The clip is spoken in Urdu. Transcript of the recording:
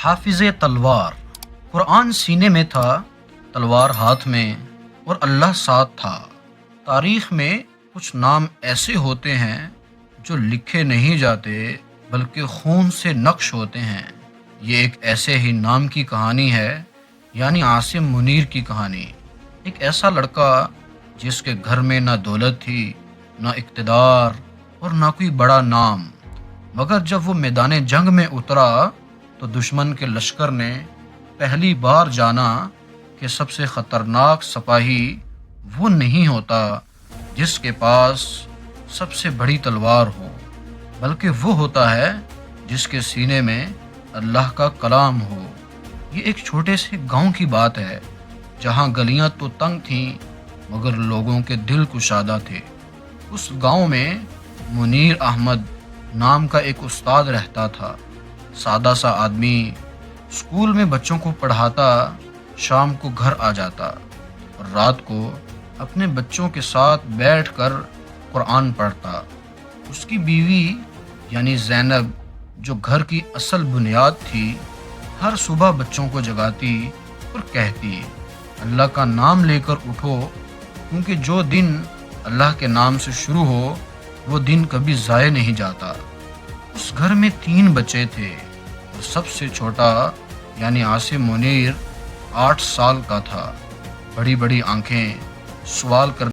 حافظ تلوار۔ قرآن سینے میں تھا، تلوار ہاتھ میں، اور اللہ ساتھ تھا۔ تاریخ میں کچھ نام ایسے ہوتے ہیں جو لکھے نہیں جاتے بلکہ خون سے نقش ہوتے ہیں۔ یہ ایک ایسے ہی نام کی کہانی ہے، یعنی عاصم منیر کی کہانی۔ ایک ایسا لڑکا جس کے گھر میں نہ دولت تھی، نہ اقتدار، اور نہ کوئی بڑا نام، مگر جب وہ میدان جنگ میں اترا تو دشمن کے لشکر نے پہلی بار جانا کہ سب سے خطرناک سپاہی وہ نہیں ہوتا جس کے پاس سب سے بڑی تلوار ہو، بلکہ وہ ہوتا ہے جس کے سینے میں اللہ کا کلام ہو۔ یہ ایک چھوٹے سے گاؤں کی بات ہے، جہاں گلیاں تو تنگ تھیں مگر لوگوں کے دل کشادہ تھے۔ اس گاؤں میں منیر احمد نام کا ایک استاد رہتا تھا۔ سادہ سا آدمی، اسکول میں بچوں کو پڑھاتا، شام کو گھر آ جاتا اور رات کو اپنے بچوں کے ساتھ بیٹھ کر قرآن پڑھتا۔ اس کی بیوی یعنی زینب، جو گھر کی اصل بنیاد تھی، ہر صبح بچوں کو جگاتی اور کہتی، اللہ کا نام لے کر اٹھو، کیونکہ جو دن اللہ کے نام سے شروع ہو وہ دن کبھی ضائع نہیں جاتا۔ اس گھر میں 3 بچے تھے اور سب سے چھوٹا یعنی عاصم منیر 8 سال کا تھا۔ بڑی بڑی آنکھیں، سوال کرنے